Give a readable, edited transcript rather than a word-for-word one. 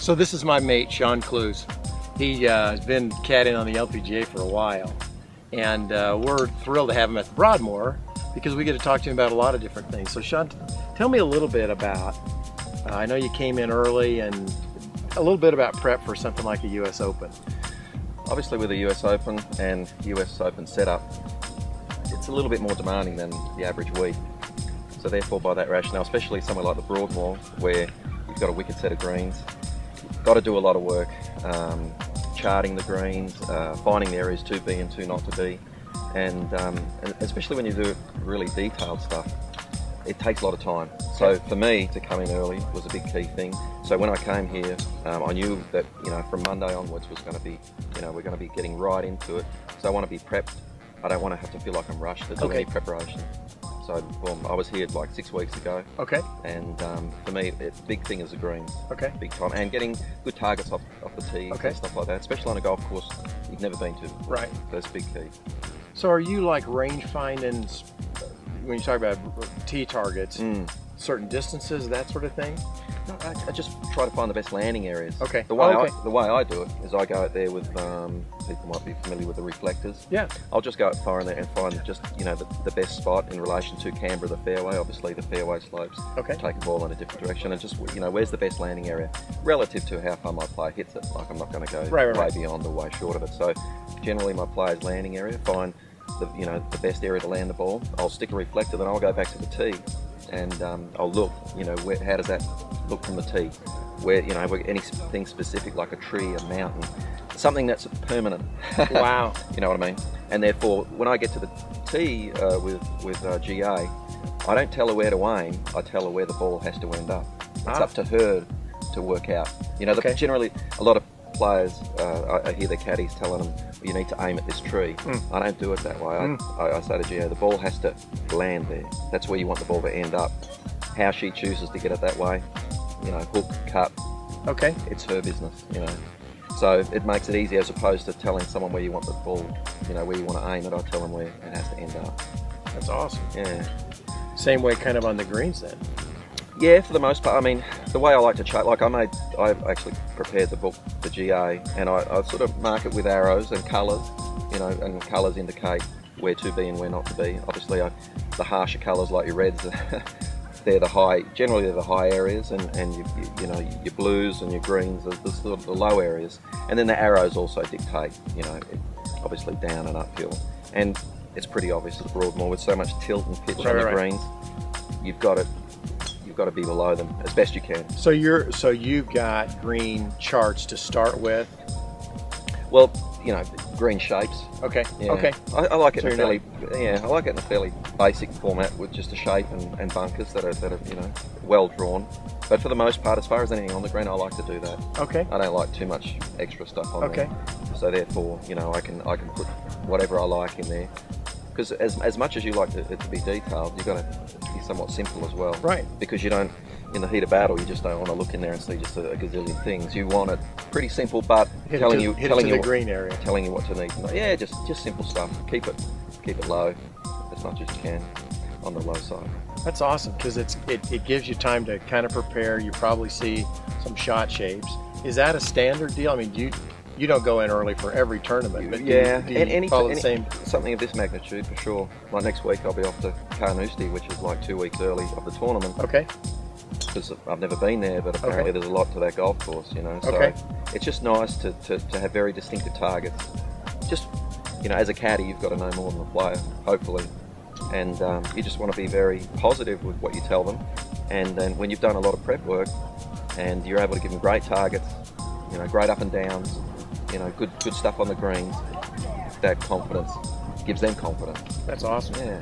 So this is my mate, Shaun Clews. He has been caddying on the LPGA for a while, and we're thrilled to have him at the Broadmoor because we get to talk to him about a lot of different things. So Shaun, tell me a little bit about, I know you came in early, and a little bit about prep for something like a US Open. Obviously with the US Open and US Open setup, it's a little bit more demanding than the average week. So therefore, by that rationale, especially somewhere like the Broadmoor, where you've got a wicked set of greens, you've got to do a lot of work, charting the greens, finding the areas to be and to not to be, and especially when you do really detailed stuff, it takes a lot of time. So for me to come in early was a big key thing. So when I came here, I knew that from Monday onwards was going to be, we're going to be getting right into it. So I want to be prepped. I don't want to have to feel like I'm rushed to do any preparation. So I was here like 6 weeks ago. Okay. And for me, the big thing is the greens. Okay. Big time. And getting good targets off the tee and stuff like that, especially on a golf course you've never been to. Right. That's big key. So are you like range finding when you talk about tee targets, certain distances, that sort of thing? No, I just try to find the best landing areas. Okay. The way I do it is I go out there with, people might be familiar with the reflectors. Yeah. I'll just go out far in there and find just, the best spot in relation to camber of the fairway. Obviously the fairway slopes. Okay. Take a ball in a different direction and just, where's the best landing area relative to how far my player hits it. Like I'm not going to go way beyond or way short of it. So generally my player's landing area, find the best area to land the ball. I'll stick a reflector, then I'll go back to the tee. And I'll look, how does that look from the tee? Where, anything specific like a tree, a mountain, something that's permanent. Wow. You know what I mean? And therefore, when I get to the tee with GA, I don't tell her where to aim, I tell her where the ball has to end up. It's up to her to work out. Generally, a lot of players, I hear the caddies telling them, you need to aim at this tree. I don't do it that way. I say to GA, the ball has to land there. That's where you want the ball to end up. How she chooses to get it that way, hook, cut, it's her business, So it makes it easy as opposed to telling someone where you want the ball, where you want to aim it. I tell them where it has to end up. That's awesome. Yeah. Same way kind of on the greens then? Yeah, for the most part. I mean, the way I like to chart, like I actually prepared the book for GA, and I sort of mark it with arrows and colours, and colours indicate where to be and where not to be. Obviously, the harsher colours like your reds, generally they're the high areas, and your blues and your greens are the sort of the low areas, and then the arrows also dictate, obviously down and uphill, and it's pretty obvious at the Broadmoor with so much tilt and pitch on the greens, you've got to be below them as best you can. So you've got green charts to start with. Well, green shapes. Okay. Yeah. Okay. I like it I like it in a fairly basic format with just a shape and bunkers that are well drawn. But for the most part, as far as anything on the green, I like to do that. Okay. I don't like too much extra stuff on there. So therefore, I can put whatever I like in there. Because as much as you like it to be detailed, you've got to be somewhat simple as well. Right. Because you don't, in the heat of battle, you just don't want to look in there and see just a gazillion things. You want it pretty simple, but telling you the green area, telling you what to need. Yeah, just simple stuff. Keep it low as much as you can on the low side. That's awesome because it gives you time to kind of prepare. You probably see some shot shapes. Is that a standard deal? I mean, you don't go in early for every tournament, but something of this magnitude for sure. Like next week I'll be off to Carnoustie, which is like 2 weeks early of the tournament. Okay. Because I've never been there, but apparently there's a lot to that golf course, So it's just nice to have very distinctive targets. Just, as a caddy, you've got to know more than the player, hopefully. And you just want to be very positive with what you tell them. And then when you've done a lot of prep work and you're able to give them great targets, great up and downs, good stuff on the greens, that confidence gives them confidence. That's awesome. Yeah.